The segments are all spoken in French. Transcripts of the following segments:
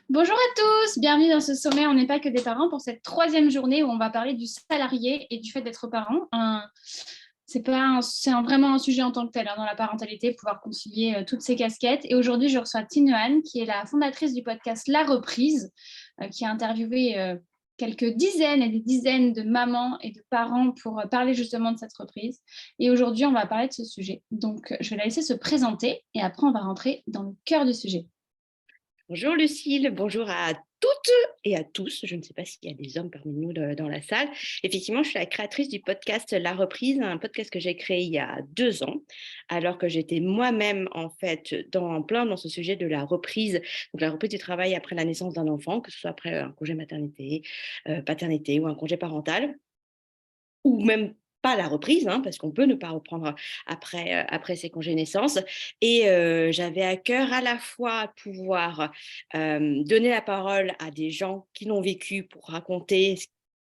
Bonjour à tous, bienvenue dans ce sommet On n'est pas que des parents pour cette troisième journée où on va parler du salarié et du fait d'être parent. Vraiment un sujet en tant que tel dans la parentalité, pouvoir concilier toutes ces casquettes. Et aujourd'hui, je reçois Tine Han, qui est la fondatrice du podcast La Reprise, qui a interviewé quelques dizaines et des dizaines de mamans et de parents pour parler justement de cette reprise. Et aujourd'hui, on va parler de ce sujet. Donc, je vais la laisser se présenter et après, on va rentrer dans le cœur du sujet. Bonjour Lucille, bonjour à toutes et à tous. Je ne sais pas s'il y a des hommes parmi nous dans la salle. Effectivement, je suis la créatrice du podcast La Reprise, un podcast que j'ai créé il y a 2 ans, alors que j'étais moi-même en fait dans ce sujet de la reprise, donc la reprise du travail après la naissance d'un enfant, que ce soit après un congé maternité, paternité ou un congé parental, ou même pas la reprise, parce qu'on peut ne pas reprendre après ses congés naissance. Et j'avais à cœur à la fois pouvoir donner la parole à des gens qui l'ont vécu pour raconter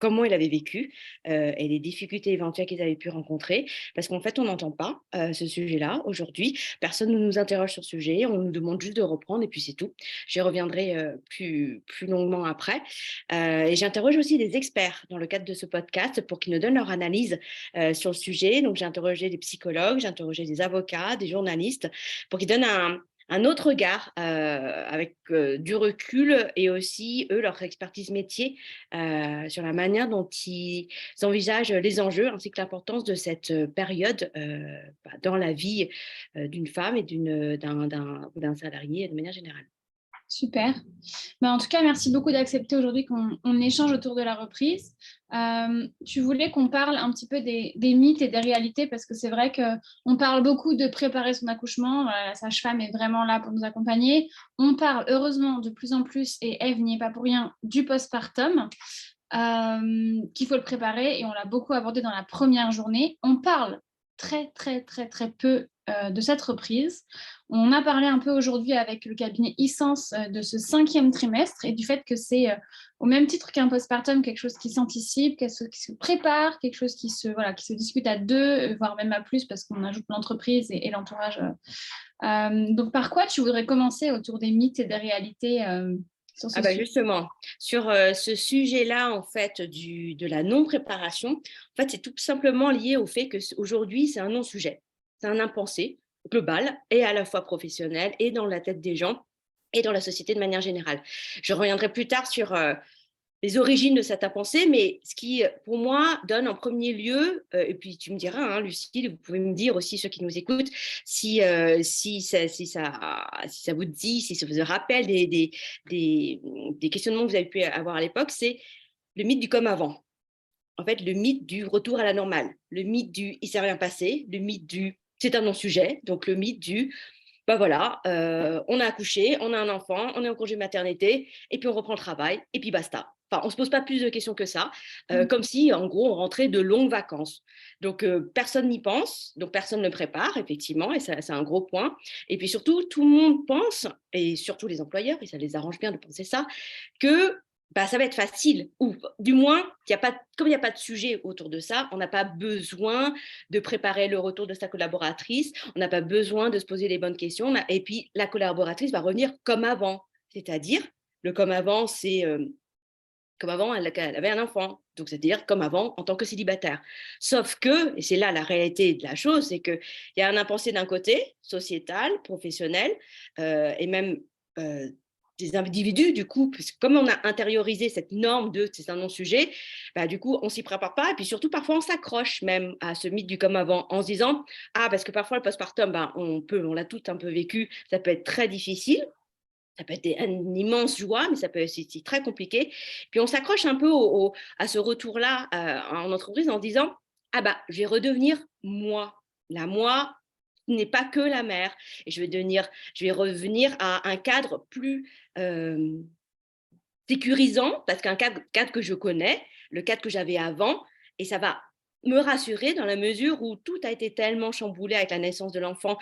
comment ils avaient vécu et les difficultés éventuelles qu'ils avaient pu rencontrer. Parce qu'en fait, on n'entend pas ce sujet-là aujourd'hui. Personne ne nous interroge sur ce sujet. On nous demande juste de reprendre et puis c'est tout. J'y reviendrai plus longuement après. Et j'interroge aussi des experts dans le cadre de ce podcast pour qu'ils nous donnent leur analyse sur le sujet. Donc, j'ai interrogé des psychologues, j'ai interrogé des avocats, des journalistes pour qu'ils donnent un autre regard avec du recul et aussi, eux, leur expertise métier sur la manière dont ils envisagent les enjeux ainsi que l'importance de cette période dans la vie d'une femme et d'un salarié de manière générale. Super. En tout cas, merci beaucoup d'accepter aujourd'hui qu'on échange autour de la reprise. Tu voulais qu'on parle un petit peu des mythes et des réalités parce que c'est vrai qu'on parle beaucoup de préparer son accouchement. La sage-femme est vraiment là pour nous accompagner. On parle heureusement de plus en plus, et Eve n'y est pas pour rien, du postpartum, qu'il faut le préparer et on l'a beaucoup abordé dans la première journée. On parle très, très, très, très peu de cette reprise. On a parlé un peu aujourd'hui avec le cabinet e-Sens de ce 5e trimestre et du fait que c'est au même titre qu'un postpartum, quelque chose qui s'anticipe, quelque chose qui se prépare, quelque chose qui se discute à deux, voire même à plus parce qu'on ajoute l'entreprise et l'entourage. Donc par quoi tu voudrais commencer autour des mythes et des réalités sur ce sujet? Justement, sur ce sujet-là, en fait, de la non-préparation, en fait, c'est tout simplement lié au fait qu'aujourd'hui, c'est un non-sujet. C'est un impensé global et à la fois professionnel et dans la tête des gens et dans la société de manière générale. Je reviendrai plus tard sur les origines de cette pensée, mais ce qui, pour moi, donne en premier lieu, et puis tu me diras, Lucille, vous pouvez me dire aussi, ceux qui nous écoutent, si ça vous dit, si ça vous rappelle des questionnements que vous avez pu avoir à l'époque, c'est le mythe du comme avant. En fait, le mythe du retour à la normale, le mythe du il s'est rien passé, le mythe du c'est un non-sujet, donc le mythe du bah voilà, on a accouché, on a un enfant, on est en congé maternité, et puis on reprend le travail, et puis basta. Enfin, on ne se pose pas plus de questions que ça, comme si, en gros, on rentrait de longues vacances. Donc, personne n'y pense, donc personne ne prépare, effectivement, et ça, c'est un gros point. Et puis surtout, tout le monde pense, et surtout les employeurs, et ça les arrange bien de penser ça, que bah, ça va être facile, ou du moins, comme il n'y a pas de sujet autour de ça, on n'a pas besoin de préparer le retour de sa collaboratrice, on n'a pas besoin de se poser les bonnes questions, et puis la collaboratrice va revenir comme avant, c'est-à-dire, le comme avant, c'est comme avant, elle avait un enfant, donc c'est-à-dire comme avant en tant que célibataire. Sauf que, et c'est là la réalité de la chose, c'est qu'il y a un impensé d'un côté, sociétal, professionnel, et même des individus, du coup, parce que comme on a intériorisé cette norme de c'est un non-sujet, bah, du coup, on s'y prépare pas. Et puis surtout, parfois, on s'accroche même à ce mythe du comme avant en se disant, ah, parce que parfois, le postpartum, bah, on l'a tout un peu vécu, ça peut être très difficile. Ça peut être une immense joie, mais ça peut être aussi très compliqué. Puis on s'accroche un peu à ce retour-là en entreprise en se disant, ah bah, je vais redevenir moi. La moi n'est pas que la mère. Et je vais revenir à un cadre plus sécurisant, parce qu'un cadre que je connais, le cadre que j'avais avant, et ça va me rassurer dans la mesure où tout a été tellement chamboulé avec la naissance de l'enfant,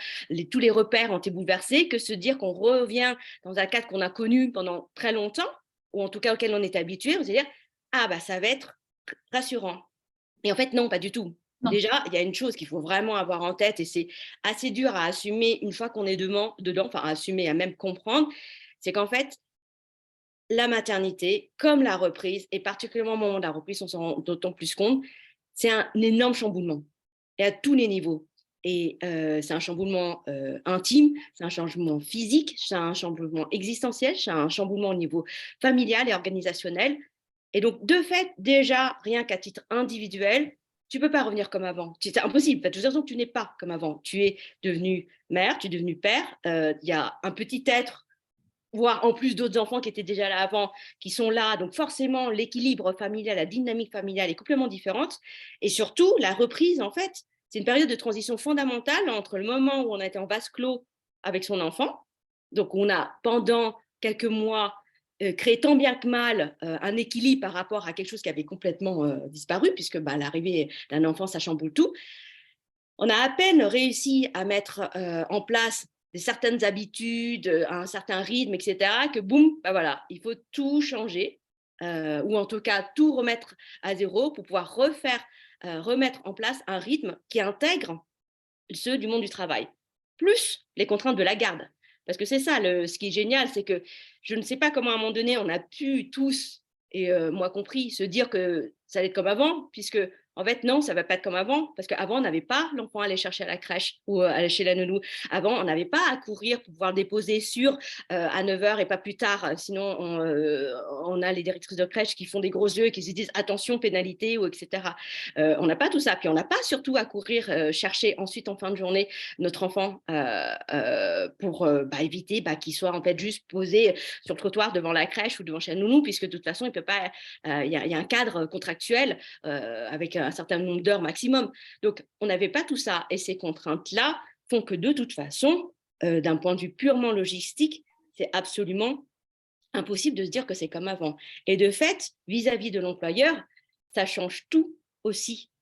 tous les repères ont été bouleversés, que se dire qu'on revient dans un cadre qu'on a connu pendant très longtemps, ou en tout cas auquel on est habitué, on se dire, ah bah ça va être rassurant. Et en fait, non, pas du tout. Non. Déjà, il y a une chose qu'il faut vraiment avoir en tête, et c'est assez dur à assumer une fois qu'on est dedans, enfin à assumer, à même comprendre, c'est qu'en fait, la maternité, comme la reprise, et particulièrement au moment de la reprise, on s'en rend d'autant plus compte, c'est un énorme chamboulement, et à tous les niveaux. Et c'est un chamboulement intime, c'est un chamboulement physique, c'est un chamboulement existentiel, c'est un chamboulement au niveau familial et organisationnel. Et donc, de fait, déjà, rien qu'à titre individuel, tu ne peux pas revenir comme avant. C'est impossible. De toute façon, tu n'es pas comme avant. Tu es devenu mère, tu es devenu père. Il y a un petit être, voire en plus d'autres enfants qui étaient déjà là avant, qui sont là. Donc forcément, l'équilibre familial, la dynamique familiale est complètement différente. Et surtout, la reprise, en fait, c'est une période de transition fondamentale entre le moment où on a été en vase clos avec son enfant. Donc on a, pendant quelques mois, créé tant bien que mal un équilibre par rapport à quelque chose qui avait complètement disparu, puisque l'arrivée d'un enfant, ça chamboule tout. On a à peine réussi à mettre en place certaines habitudes, un certain rythme, etc., que boum, voilà, il faut tout changer, ou en tout cas tout remettre à zéro pour pouvoir remettre en place un rythme qui intègre ceux du monde du travail, plus les contraintes de la garde. Parce que c'est ça, ce qui est génial, c'est que je ne sais pas comment à un moment donné on a pu tous, et moi compris, se dire que ça allait être comme avant, puisque en fait, non, ça ne va pas être comme avant, parce qu'avant, on n'avait pas l'enfant à aller chercher à la crèche ou aller chez la nounou. Avant, on n'avait pas à courir pour pouvoir le déposer à 9 heures et pas plus tard. Sinon, on a les directrices de crèche qui font des gros yeux et qui se disent attention, pénalité, ou etc. On n'a pas tout ça. Puis on n'a pas surtout à courir chercher ensuite en fin de journée notre enfant pour éviter qu'il soit en fait juste posé sur le trottoir devant la crèche ou devant chez la nounou, puisque de toute façon, il peut pas. Il y a un cadre contractuel avec un certain nombre d'heures maximum. Donc, on n'avait pas tout ça. Et ces contraintes-là font que de toute façon, d'un point de vue purement logistique, c'est absolument impossible de se dire que c'est comme avant. Et de fait, vis-à-vis de l'employeur, ça change tout aussi,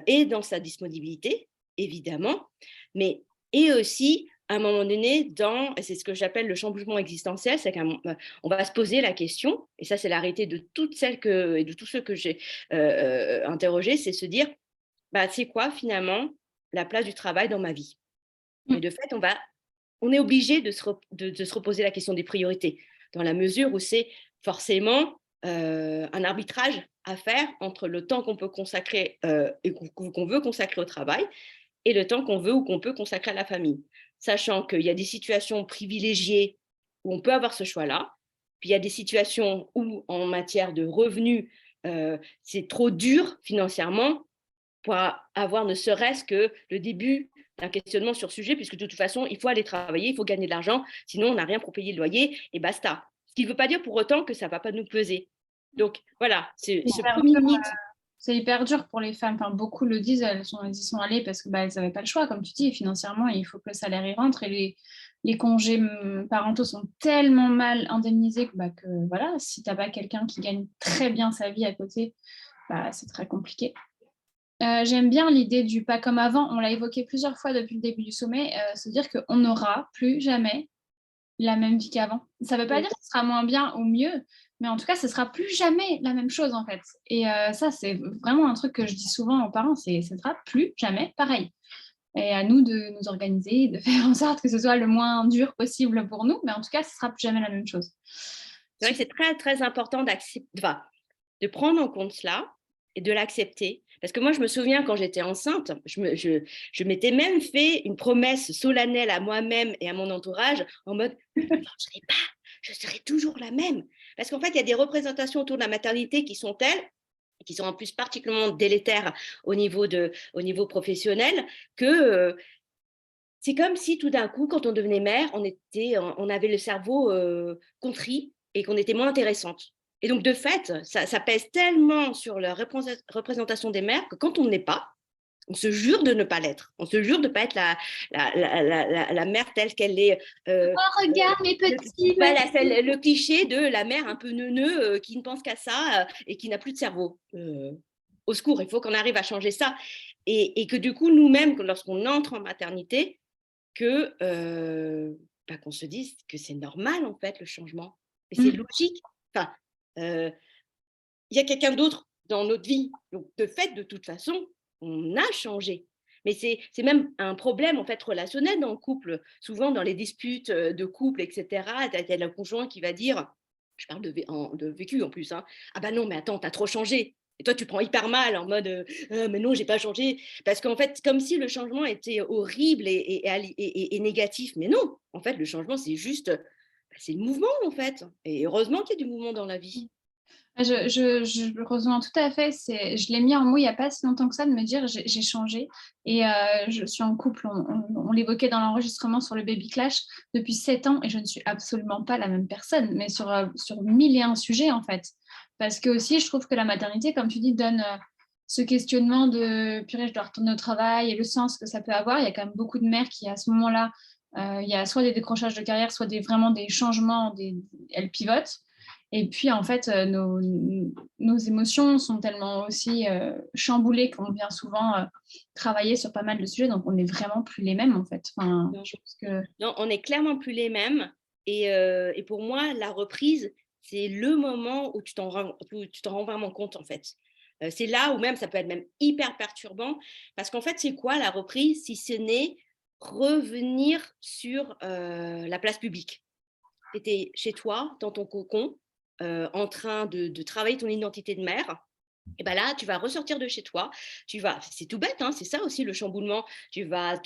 et dans sa disponibilité, évidemment, mais et aussi à un moment donné, et c'est ce que j'appelle le chamboulement existentiel, c'est qu'on va se poser la question, et ça c'est l'arrêté de toutes celles et de tous ceux que j'ai interrogés, c'est se dire, c'est quoi finalement la place du travail dans ma vie? Et de fait, on est obligé de se reposer la question des priorités, dans la mesure où c'est forcément un arbitrage à faire entre le temps qu'on peut consacrer et qu'on veut consacrer au travail et le temps qu'on veut ou qu'on peut consacrer à la famille. Sachant qu'il y a des situations privilégiées où on peut avoir ce choix-là, puis il y a des situations où, en matière de revenus, c'est trop dur financièrement pour avoir ne serait-ce que le début d'un questionnement sur ce sujet, puisque de toute façon, il faut aller travailler, il faut gagner de l'argent, sinon on n'a rien pour payer le loyer, et basta. Ce qui ne veut pas dire pour autant que ça ne va pas nous peser. Donc voilà, c'est ce premier mythe. C'est hyper dur pour les femmes. Enfin, beaucoup le disent, elles y sont allées parce que elles n'avaient pas le choix, comme tu dis. Financièrement, il faut que le salaire y rentre. Et les congés parentaux sont tellement mal indemnisés que voilà, si tu n'as pas quelqu'un qui gagne très bien sa vie à côté, c'est très compliqué. J'aime bien l'idée du pas comme avant. On l'a évoqué plusieurs fois depuis le début du sommet, se dire qu'on n'aura plus jamais la même vie qu'avant. Ça ne veut pas dire que ce sera moins bien ou mieux, mais en tout cas, ce sera plus jamais la même chose en fait. Et ça, c'est vraiment un truc que je dis souvent aux parents, ce sera plus jamais pareil. Et à nous de nous organiser, de faire en sorte que ce soit le moins dur possible pour nous, mais en tout cas, ce sera plus jamais la même chose. C'est vrai que c'est très, très important de prendre en compte cela et de l'accepter. Parce que moi, je me souviens quand j'étais enceinte, je m'étais même fait une promesse solennelle à moi-même et à mon entourage en mode « je serai toujours la même ». Parce qu'en fait, il y a des représentations autour de la maternité qui sont telles, qui sont en plus particulièrement délétères au niveau professionnel, que c'est comme si tout d'un coup, quand on devenait mère, on avait le cerveau contrit et qu'on était moins intéressante. Et donc, de fait, ça pèse tellement sur la représentation des mères que quand on n'est pas, on se jure de ne pas l'être. On se jure de ne pas être la mère telle qu'elle est. Oh, regarde mes petits. Le cliché de la mère un peu neuneu qui ne pense qu'à ça et qui n'a plus de cerveau. Au secours, il faut qu'on arrive à changer ça. Et que du coup, nous-mêmes, lorsqu'on entre en maternité, qu'on se dise que c'est normal, en fait, le changement. Et c'est logique. Enfin, il y a quelqu'un d'autre dans notre vie. Donc, de fait, de toute façon, on a changé. Mais c'est même un problème, en fait, relationnel dans le couple. Souvent, dans les disputes de couple, etc., il y a le conjoint qui va dire je parle de vécu en plus, hein. Ah bah non, mais attends, t'as trop changé. Et toi, tu prends hyper mal en mode mais non, j'ai pas changé. Parce qu'en fait, comme si le changement était horrible et négatif. Mais non, en fait, le changement, c'est juste, c'est le mouvement en fait. Et heureusement qu'il y a du mouvement dans la vie. Je rejoins tout à fait. Je l'ai mis en mots il n'y a pas si longtemps que ça de me dire j'ai changé et je suis en couple. On l'évoquait dans l'enregistrement sur le Baby Clash depuis 7 ans et je ne suis absolument pas la même personne, mais sur mille et un sujets en fait. Parce que aussi, je trouve que la maternité, comme tu dis, donne ce questionnement de purée, je dois retourner au travail et le sens que ça peut avoir. Il y a quand même beaucoup de mères qui, à ce moment-là, il y a soit des décrochages de carrière, soit vraiment des changements, elles pivotent. Et puis, en fait, nos émotions sont tellement aussi chamboulées qu'on vient souvent travailler sur pas mal de sujets, donc on n'est vraiment plus les mêmes, en fait. Enfin, Non, je pense que... non, on n'est clairement plus les mêmes. Et pour moi, la reprise, c'est le moment où tu t'en rends vraiment compte, en fait. C'est là où même, ça peut être même hyper perturbant. Parce qu'en fait, c'est quoi la reprise si ce n'est revenir sur la place publique? Tu étais chez toi, dans ton cocon, en train de travailler ton identité de mère. Et ben là, tu vas ressortir de chez toi, c'est tout bête, hein, c'est ça aussi le chamboulement. Tu vas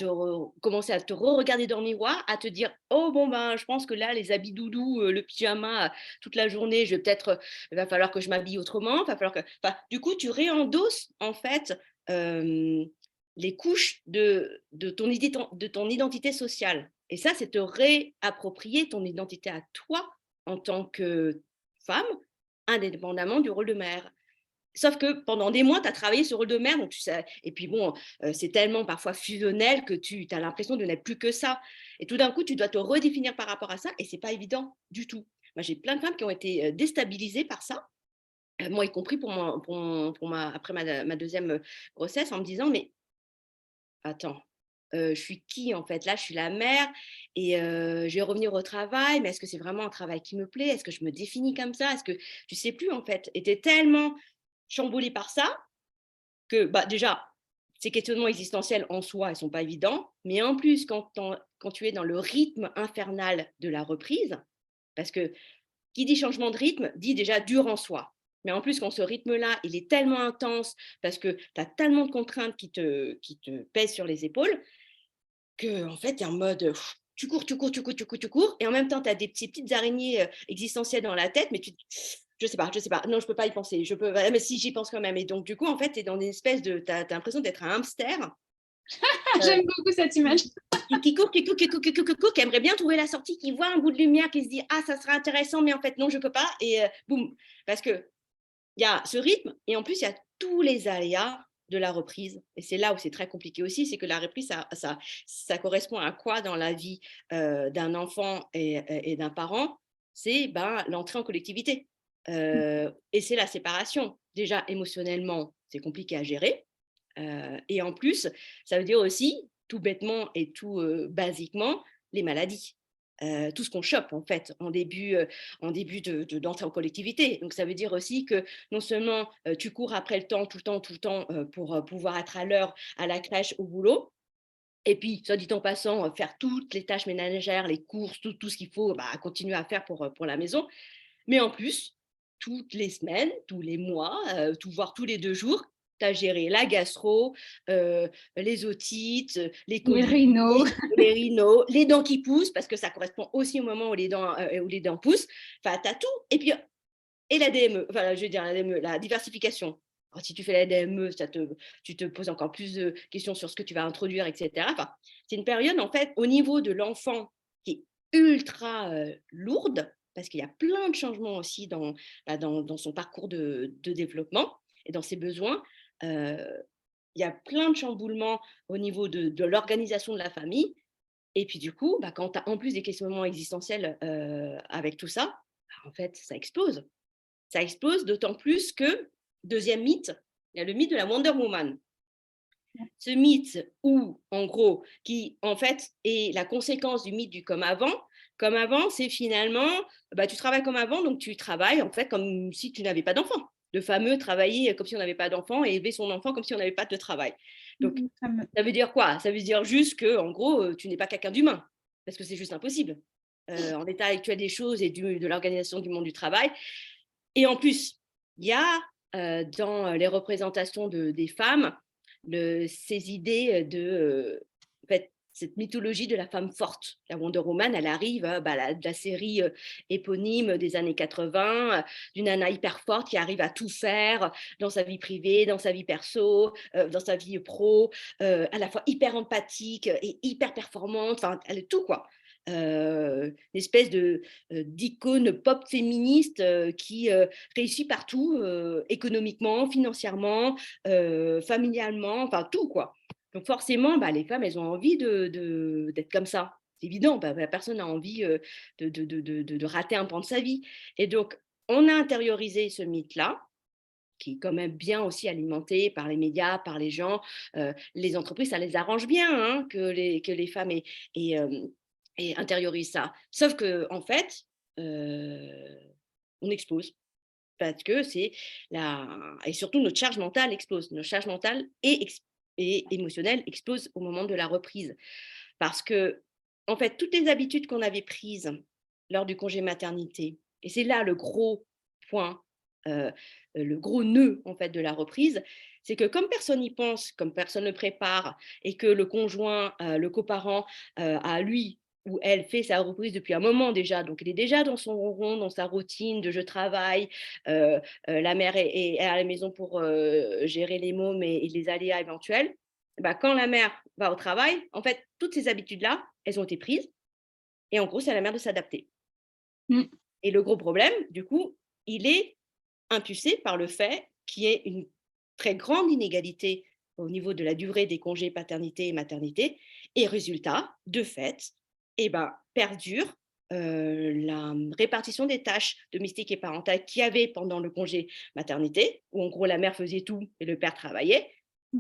commencer à te re-regarder dans le miroir, à te dire, oh bon ben, je pense que là, les habits doudou, le pyjama, toute la journée, il va falloir que je m'habille autrement, enfin, du coup, tu réendosses en fait les couches de ton identité sociale. Et ça, c'est te réapproprier ton identité à toi en tant que femme, indépendamment du rôle de mère. Sauf que pendant des mois, tu as travaillé ce rôle de mère, donc tu sais, et puis bon, c'est tellement parfois fusionnel que tu as l'impression de n'être plus que ça. Et tout d'un coup, tu dois te redéfinir par rapport à ça, et c'est pas évident du tout. Moi, j'ai plein de femmes qui ont été déstabilisées par ça, moi y compris après ma deuxième grossesse, en me disant, mais attends, je suis qui en fait? Là, je suis la mère et je vais revenir au travail, mais est-ce que c'est vraiment un travail qui me plaît? Est-ce que je me définis comme ça? Est-ce que tu sais plus en fait? Et tu es tellement chamboulée par ça que, bah, déjà, ces questionnements existentiels en soi, ils sont pas évidents, mais en plus, quand tu es dans le rythme infernal de la reprise, parce que qui dit changement de rythme, dit déjà dur en soi. Mais en plus, quand ce rythme-là, il est tellement intense, parce que tu as tellement de contraintes qui te pèsent sur les épaules, que en fait, tu es en mode, tu cours, tu cours, tu cours, tu cours, tu cours, et en même temps, tu as des petites araignées existentielles dans la tête, mais je sais pas, non, je peux pas y penser, mais si, j'y pense quand même. Et donc, du coup, en fait, tu es dans une espèce tu as l'impression d'être un hamster J'aime beaucoup cette image. qui court, qui aimerait bien trouver la sortie, qui voit un bout de lumière, qui se dit, ah, ça sera intéressant, mais en fait, non, je peux pas, et boum, parce que il y a ce rythme et en plus, il y a tous les aléas de la reprise. Et c'est là où c'est très compliqué aussi, c'est que la reprise, ça correspond à quoi dans la vie d'un enfant et d'un parent? C'est ben, l'entrée en collectivité. Et c'est la séparation. Déjà, émotionnellement, c'est compliqué à gérer. Et en plus, ça veut dire aussi, tout bêtement et tout basiquement, les maladies. Tout ce qu'on chope en fait en début d'entrée en collectivité. Donc ça veut dire aussi que non seulement tu cours après le temps, tout le temps pour pouvoir être à l'heure à la crèche, au boulot, et puis, soit dit en passant, faire toutes les tâches ménagères, les courses, tout ce qu'il faut bah, continuer à faire pour la maison. Mais en plus, toutes les semaines, tous les mois, voire tous les 2 jours, tu as géré la gastro, les otites, les Les coliques, rhinos. les rhinos, les dents qui poussent, parce que ça correspond aussi au moment où les dents poussent. Enfin, tu as tout. Et puis, et la DME, enfin, je veux dire, la DME, la diversification. Alors, si tu fais la DME, tu te poses encore plus de questions sur ce que tu vas introduire, etc. Enfin, c'est une période, en fait, au niveau de l'enfant qui est ultra lourde, parce qu'il y a plein de changements aussi dans son parcours de développement et dans ses besoins. Euh, il y a plein de chamboulements au niveau de l'organisation de la famille. Et puis du coup, bah, quand tu as en plus des questionnements existentiels avec tout ça, bah, en fait, ça explose. Ça explose d'autant plus que, deuxième mythe, il y a le mythe de la Wonder Woman. Ce mythe où, en gros, qui en fait est la conséquence du mythe du comme avant. Comme avant, c'est finalement, bah, tu travailles comme avant, donc tu travailles en fait comme si tu n'avais pas d'enfant. Le fameux travailler comme si on n'avait pas d'enfant et élever son enfant comme si on n'avait pas de travail. Donc, ça veut dire quoi? Ça veut dire juste que, en gros, tu n'es pas quelqu'un d'humain, parce que c'est juste impossible. en l'état actuel des choses et de l'organisation du monde du travail. Et en plus, il y a dans les représentations des femmes ces idées en fait, cette mythologie de la femme forte. La Wonder Woman, elle arrive de la série éponyme des années 80, d'une nana hyper forte qui arrive à tout faire dans sa vie privée, dans sa vie perso, dans sa vie pro, à la fois hyper empathique et hyper performante. Enfin, elle est tout, quoi. Une espèce d'icône pop féministe qui réussit partout, économiquement, financièrement, familialement, enfin tout, quoi. Donc forcément, les femmes, elles ont envie d'être comme ça. C'est évident, personne n'a envie de rater un pan de sa vie. Et donc, on a intériorisé ce mythe-là, qui est quand même bien aussi alimenté par les médias, par les gens. Les entreprises, ça les arrange bien hein, que les femmes et intériorisent ça. Sauf que en fait, on explose parce que c'est la et surtout notre charge mentale explose. Notre charge mentale et émotionnelle explose au moment de la reprise. Parce que, en fait, toutes les habitudes qu'on avait prises lors du congé maternité, et c'est là le gros point, le gros nœud en fait de la reprise, c'est que comme personne n'y pense, comme personne ne prépare, et que le conjoint, le coparent, a lui ou elle fait sa reprise depuis un moment déjà, donc il est déjà dans son ronron, dans sa routine de je travaille, la mère est à la maison pour gérer les mômes et les aléas éventuels. Quand la mère va au travail, en fait, toutes ces habitudes-là, elles ont été prises et en gros, c'est à la mère de s'adapter. Mm. Et le gros problème, du coup, il est impulsé par le fait qu'il y ait une très grande inégalité au niveau de la durée des congés paternité et maternité. Et résultat, de fait, perdure la répartition des tâches domestiques et parentales qu'il y avait pendant le congé maternité, où en gros la mère faisait tout et le père travaillait.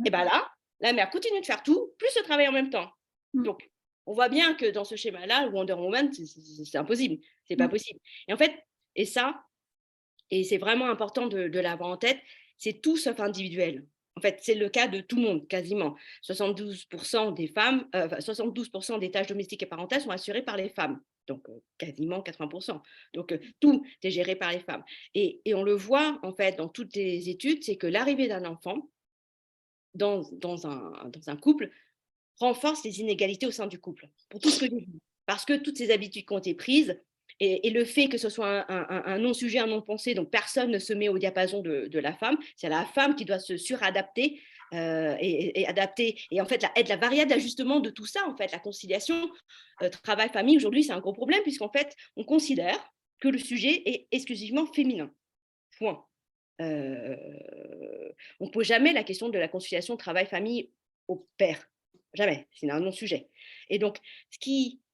Et Ouais. là, la mère continue de faire tout, plus le travail en même temps. Mm. Donc, on voit bien que dans ce schéma-là, Wonder Woman, c'est impossible. C'est pas Mm. possible. Et en fait, et ça, et c'est vraiment important de l'avoir en tête, c'est tout sauf individuel. En fait, c'est le cas de tout le monde, quasiment. 72% des femmes, 72% des tâches domestiques et parentales sont assurées par les femmes. Donc, quasiment 80%. Donc, tout est géré par les femmes. Et on le voit, en fait, dans toutes les études, c'est que l'arrivée d'un enfant dans un couple renforce les inégalités au sein du couple, pour tout ce que j'ai vu. Parce que toutes ces habitudes qui ont été prises, et le fait que ce soit un non-sujet, un non-pensé, donc personne ne se met au diapason de la femme, c'est la femme qui doit se suradapter et adapter, et en fait être la variable d'ajustement de tout ça, en fait, la conciliation travail-famille, aujourd'hui, c'est un gros problème, puisqu'en fait, on considère que le sujet est exclusivement féminin. Point. On ne pose jamais la question de la conciliation travail-famille au père. Jamais, c'est un non-sujet. Et donc,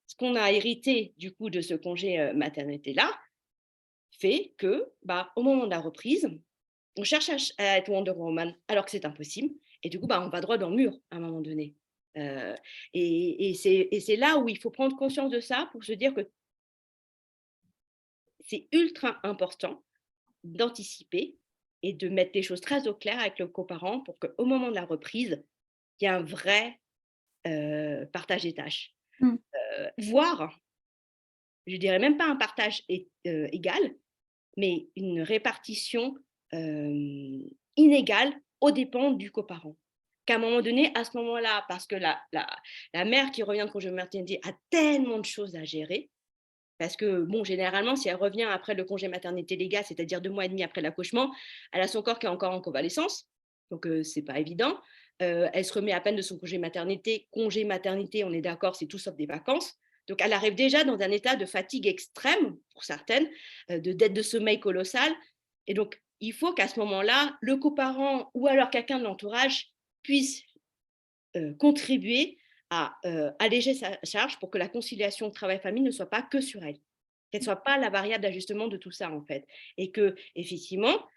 ce qu'on a hérité du coup de ce congé maternité-là fait que, au moment de la reprise, on cherche à être Wonder Woman alors que c'est impossible. Et du coup, on va droit dans le mur à un moment donné. Euh, et c'est là où il faut prendre conscience de ça pour se dire que c'est ultra important d'anticiper et de mettre les choses très au clair avec le coparent pour qu'au moment de la reprise, il y ait un vrai partage des tâches. Mm. Voire, je dirais même pas un partage égal, mais une répartition inégale aux dépens du coparent. Qu'à un moment donné, à ce moment-là, parce que la mère qui revient de congé maternité a tellement de choses à gérer, parce que, bon, généralement, si elle revient après le congé maternité légal, c'est-à-dire 2 mois et demi après l'accouchement, elle a son corps qui est encore en convalescence, donc c'est pas évident. Elle se remet à peine de son congé maternité. Congé maternité, on est d'accord, c'est tout sauf des vacances. Donc elle arrive déjà dans un état de fatigue extrême, pour certaines, de dette de sommeil colossale. Et donc, il faut qu'à ce moment-là, le coparent ou alors quelqu'un de l'entourage puisse contribuer à alléger sa charge pour que la conciliation travail-famille ne soit pas que sur elle, qu'elle ne soit pas la variable d'ajustement de tout ça en fait, et que effectivement,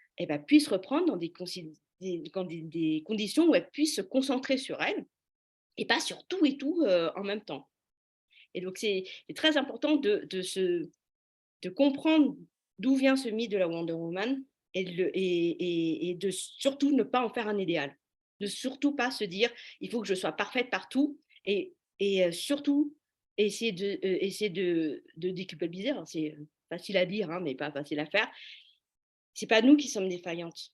puisse reprendre dans des conditions où elle puisse se concentrer sur elle et pas sur tout et tout en même temps. Et donc c'est très important de comprendre d'où vient ce mythe de la Wonder Woman et de surtout ne pas en faire un idéal. De surtout pas se dire il faut que je sois parfaite partout et surtout essayer de déculpabiliser. Alors, c'est facile à dire, hein, mais pas facile à faire. C'est pas nous qui sommes défaillantes.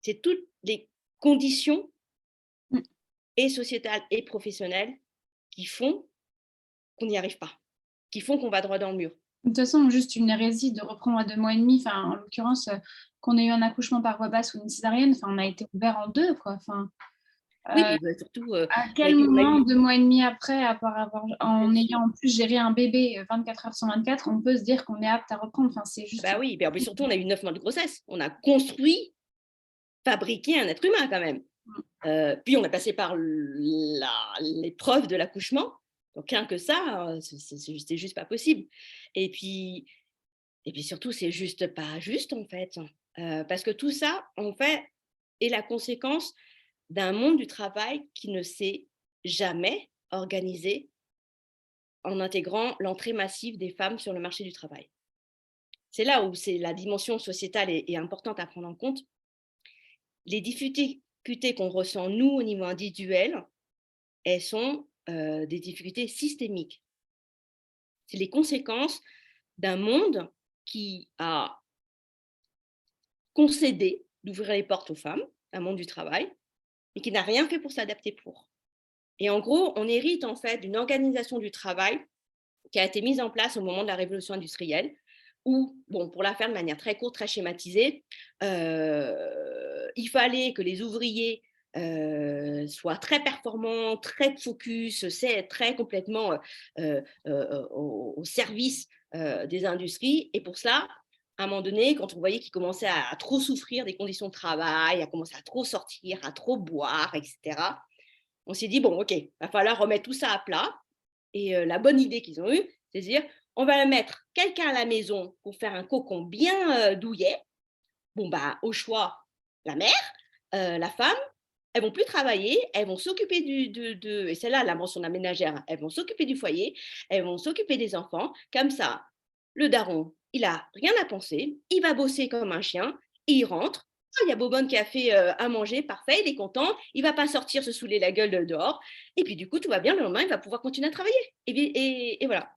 C'est toutes les conditions Mmh. et sociétales et professionnelles qui font qu'on n'y arrive pas, qui font qu'on va droit dans le mur. De toute façon, juste une hérésie de reprendre à 2 mois et demi, enfin, en l'occurrence, qu'on ait eu un accouchement par voie basse ou une césarienne, enfin, on a été ouvert en 2 quoi, enfin, Oui, heu, puis, bah, surtout, à quel on a moment, eu 2 mois et demi après, à part avoir bien en sûr. ayant en plus géré un bébé, 24 heures sur 24, on peut se dire qu'on est apte à reprendre, enfin, c'est juste Bah, oui, puis, en plus, surtout, on a eu 9 mois de grossesse. On a construit, fabriqué un être humain quand même. mmh, Puis on est passé par l'épreuve de l'accouchement. Donc rien que ça, c'est juste pas possible. Et puis surtout, c'est juste pas juste en fait, parce que tout ça, en fait, est la conséquence d'un monde du travail qui ne s'est jamais organisé en intégrant l'entrée massive des femmes sur le marché du travail. C'est là où c'est la dimension sociétale est importante à prendre en compte. Les difficultés qu'on ressent nous au niveau individuel, elles sont, des difficultés systémiques. C'est les conséquences d'un monde qui a concédé d'ouvrir les portes aux femmes, un monde du travail, et qui n'a rien fait pour s'adapter pour. Et en gros, on hérite en fait d'une organisation du travail qui a été mise en place au moment de la révolution industrielle, où, bon, pour la faire de manière très courte, très schématisée, il fallait que les ouvriers soient très performants, très focus, c'est très complètement au service des industries. Et pour cela, à un moment donné, quand on voyait qu'ils commençaient à trop souffrir des conditions de travail, à commencer à trop sortir, à trop boire, etc., on s'est dit, bon, OK, il va falloir remettre tout ça à plat. Et la bonne idée qu'ils ont eue, c'est de dire: «On va mettre quelqu'un à la maison pour faire un cocon bien, douillet». Bon, bah, au choix, la mère, la femme, elles vont plus travailler, elles vont s'occuper du de et celle-là, la mention de la ménagère, elles vont s'occuper du foyer, elles vont s'occuper des enfants. Comme ça, le daron, il a rien à penser, il va bosser comme un chien, et il rentre. Ah, il y a Bobonne qui a fait, à manger, parfait, il est content, il va pas sortir se saouler la gueule, dehors et puis du coup, tout va bien, le lendemain, il va pouvoir continuer à travailler et voilà.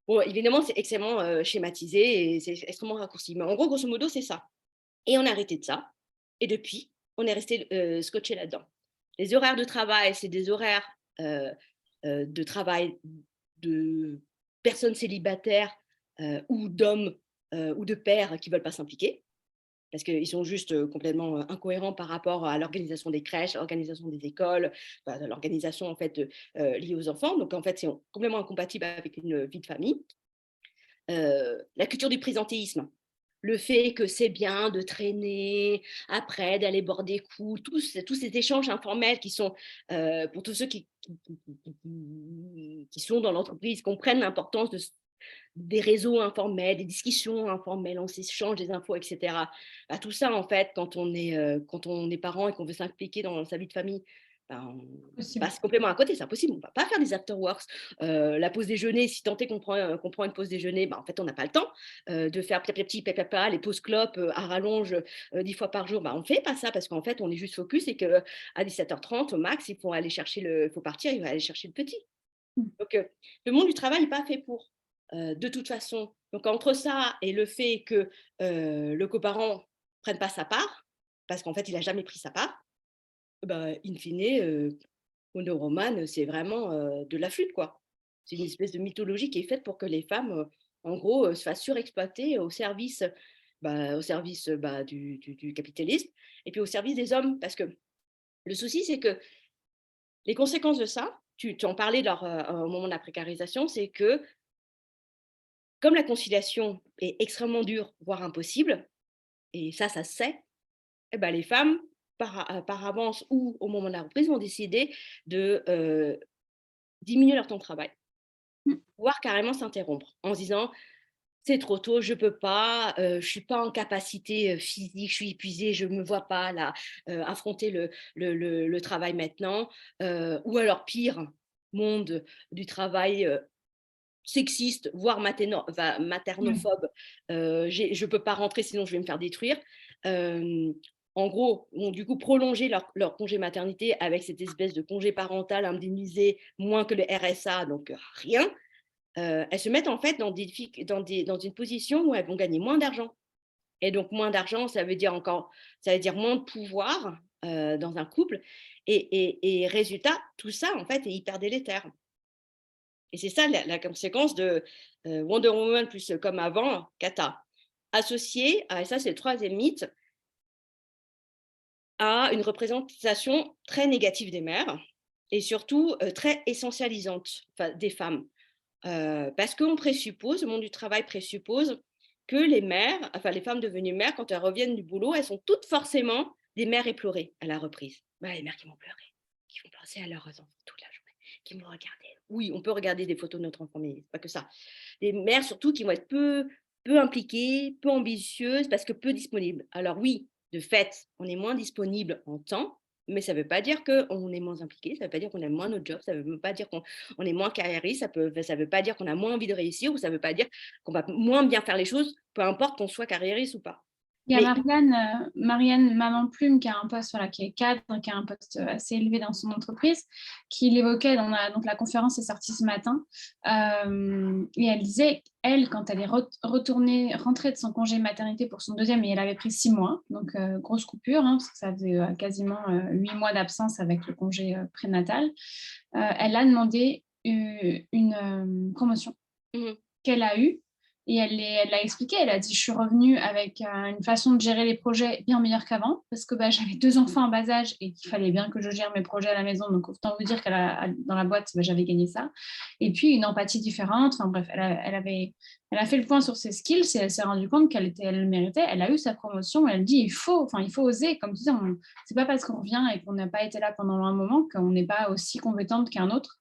Bon, évidemment, c'est extrêmement, schématisé et c'est extrêmement raccourci, mais en gros, grosso modo, c'est ça. Et on a arrêté de ça et depuis, on est resté scotché là-dedans. Les horaires de travail, c'est des horaires, de travail de personnes célibataires, ou d'hommes, ou de pères qui ne veulent pas s'impliquer parce qu'ils sont juste, complètement, incohérents par rapport à l'organisation des crèches, à l'organisation des écoles, bah, l'organisation en fait, liée aux enfants. Donc en fait, c'est complètement incompatible avec une vie de famille. La culture du présentéisme, le fait que c'est bien de traîner, après d'aller boire des coups, tous ces échanges informels qui sont, pour tous ceux qui sont dans l'entreprise, comprennent l'importance des réseaux informels, des discussions informelles, on s'échange des infos et cetera. Bah, tout ça en fait quand on est parent et qu'on veut s'impliquer dans sa vie de famille, ben, on possible. passe complètement à côté, c'est impossible. On va pas faire des after works. La pause déjeuner, si tant est qu'on prend une pause déjeuner, bah, en fait on n'a pas le temps, de faire petit papa les pauses clopes, à rallonge, 10 fois par jour. Bah, on fait pas ça parce qu'en fait on est juste focus et qu'à 17h30 au max, il faut partir, il va aller chercher le petit. Mmh. Donc, le monde du travail n'est pas fait pour, de toute façon. Donc entre ça et le fait que, le coparent prenne pas sa part, parce qu'en fait, il a jamais pris sa part, bah, in fine, Wonder Woman, c'est vraiment, de la flûte, quoi. C'est une espèce de mythologie qui est faite pour que les femmes, en gros, se fassent surexploiter au service, bah, du capitalisme et puis au service des hommes. Parce que le souci, c'est que les conséquences de ça, tu en parlais lors, au moment de la précarisation, c'est que comme la conciliation est extrêmement dure, voire impossible, et ça se sait, et bah, les femmes, par avance ou au moment de la reprise, vont décider de, diminuer leur temps de travail, Mmh. voire carrément s'interrompre en se disant: «C'est trop tôt, je peux pas, je suis pas en capacité, physique, je suis épuisée, je me vois pas là, affronter le travail maintenant», ou alors pire, monde du travail, sexiste, voire Ouais. maternophobe, je peux pas rentrer sinon je vais me faire détruire. Hem, En gros, ont du coup prolongé leur congé maternité avec cette espèce de congé parental indemnisé moins que le RSA, donc rien. elles se mettent en fait dans une position où elles vont gagner moins d'argent. Et donc moins d'argent, ça veut dire moins de pouvoir dans un couple. Et résultat, tout ça en fait est hyper délétère. Et c'est ça la conséquence de Wonder Woman plus comme avant, cata. Associé, et ça c'est le troisième mythe, à une représentation très négative des mères et surtout très essentialisante des femmes. Parce qu'on présuppose, le monde du travail présuppose que les mères, enfin les femmes devenues mères, quand elles reviennent du boulot, elles sont toutes forcément des mères éplorées à la reprise. Bah, les mères qui vont pleurer, qui vont penser à leurs enfants toute la journée, qui vont regarder. Oui, on peut regarder des photos de notre enfant, mais pas que ça. Les mères surtout qui vont être peu impliquées, peu ambitieuses, parce que peu disponibles. Alors oui, de fait, on est moins disponible en temps, mais ça ne veut pas dire qu'on est moins impliqué, ça ne veut pas dire qu'on aime moins notre job, ça ne veut pas dire qu'on est moins carriériste, ça veut pas dire qu'on a moins envie de réussir ou ça ne veut pas dire qu'on va moins bien faire les choses, peu importe qu'on soit carriériste ou pas. Il y a Mais Marianne Maman Plume qui a un poste voilà, qui est cadre, qui a un poste assez élevé dans son entreprise, qui l'évoquait donc la conférence est sortie ce matin. Et elle disait, elle, quand elle est rentrée de son congé maternité pour son deuxième, et elle avait pris 6 mois, donc grosse coupure, hein, parce que ça faisait quasiment 8 mois d'absence avec le congé prénatal, elle a demandé une promotion mmh, qu'elle a eue. Et elle l'a expliqué, elle a dit, je suis revenue avec une façon de gérer les projets bien meilleure qu'avant, parce que j'avais 2 enfants en bas âge et qu'il fallait bien que je gère mes projets à la maison. Donc, autant vous dire dans la boîte, j'avais gagné ça. Et puis, une empathie différente. Enfin bref, elle a fait le point sur ses skills et elle s'est rendue compte elle le méritait. Elle a eu sa promotion. Elle dit, il faut oser. Comme tu dis, c'est pas parce qu'on revient et qu'on n'a pas été là pendant un moment qu'on n'est pas aussi compétente qu'un autre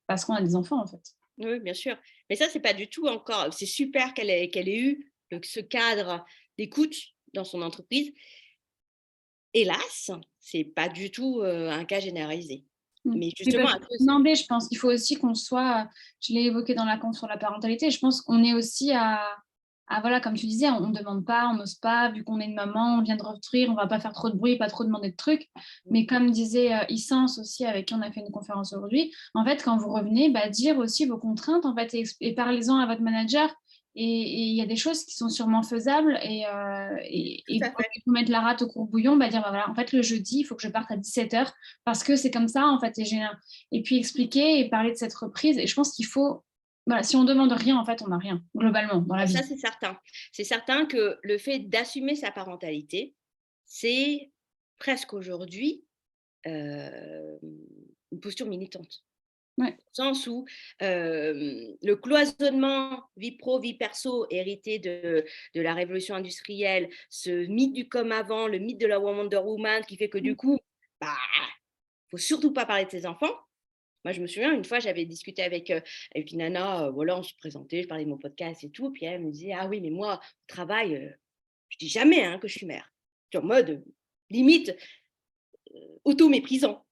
parce qu'on a des enfants, en fait. oui, bien sûr. Mais ça, c'est pas du tout encore c'est super qu'elle ait eu ce cadre d'écoute dans son entreprise. Hélas, c'est pas du tout, un cas généralisé. Mais Ils justement peuvent à cause demander, je pense qu'il faut aussi qu'on soit, je l'ai évoqué dans la conf sur la parentalité, je pense qu'on est aussi voilà, comme tu disais, on ne demande pas, on n'ose pas, vu qu'on est une maman, on vient de restruire, on ne va pas faire trop de bruit, pas trop demander de trucs. Mais comme disait Issance aussi, avec qui on a fait une conférence aujourd'hui, en fait, quand vous revenez, dire aussi vos contraintes, en fait, et parlez-en à votre manager. Et il y a des choses qui sont sûrement faisables tout à pour fait. mettre la rate au courbouillon, dire voilà, en fait, le jeudi, il faut que je parte à 17h parce que c'est comme ça, en fait. Et puis expliquer et parler de cette reprise. Et je pense qu'il faut, voilà, si on demande rien, en fait, on n'a rien, globalement, dans la Ça, vie. c'est certain. C'est certain que le fait d'assumer sa parentalité, c'est presque aujourd'hui, hem, une posture militante. Ouais. Au sens où, le cloisonnement vie pro, vie perso hérité de la révolution industrielle, ce mythe du comme avant, le mythe de la Wonder Woman qui fait que du coup, bah, faut surtout pas parler de ses enfants. Moi, je me souviens, une fois, j'avais discuté avec une nana, voilà, on se présentait, je parlais de mon podcast et tout, puis elle me disait: «Ah oui, mais moi, au travail, je dis jamais, hein, que je suis mère». En mode, limite, auto-méprisant.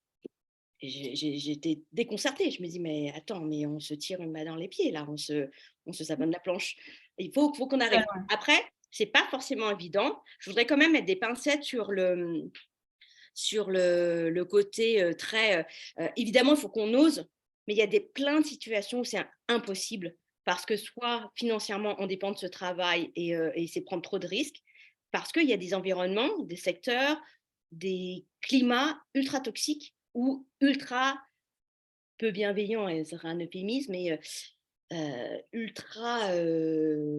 Et j'étais déconcertée. Je me dis: «Mais attends, mais on se tire une balle dans les pieds là, on se savonne la planche». Il faut qu'on arrête. Après, c'est pas forcément évident. Je voudrais quand même mettre des pincettes sur le côté, très, évidemment, il faut qu'on ose, mais il y a plein de situations où c'est impossible parce que soit financièrement on dépend de ce travail et c'est prendre trop de risques, parce qu'il y a des environnements, des secteurs, des climats ultra toxiques ou ultra peu bienveillants, et ce serait un euphémisme, mais ultra,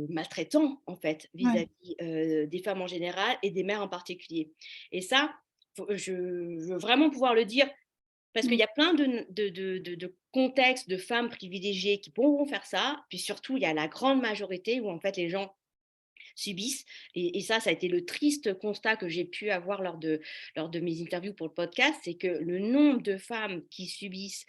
maltraitants en fait Ouais. vis-à-vis, des femmes en général et des mères en particulier. Et ça, je veux vraiment pouvoir le dire parce qu'il Mm. y a plein de contextes de femmes privilégiées qui pourront faire ça, puis surtout il y a la grande majorité où en fait les gens subissent. Et ça a été le triste constat que j'ai pu avoir lors de mes interviews pour le podcast, c'est que le nombre de femmes qui subissent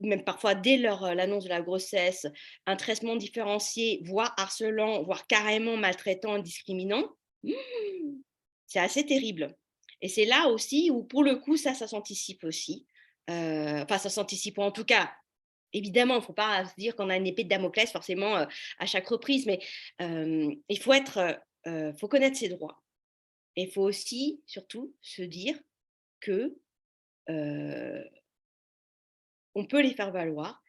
même parfois dès l'annonce de la grossesse, un traitement différencié, voire harcelant, voire carrément maltraitant, discriminant, c'est assez terrible. Et c'est là aussi où, pour le coup, ça s'anticipe aussi. Enfin, ça s'anticipe, en tout cas, évidemment, il ne faut pas se dire qu'on a une épée de Damoclès forcément à chaque reprise, mais il faut connaître ses droits. Et il faut aussi, surtout, se dire que on peut les faire valoir.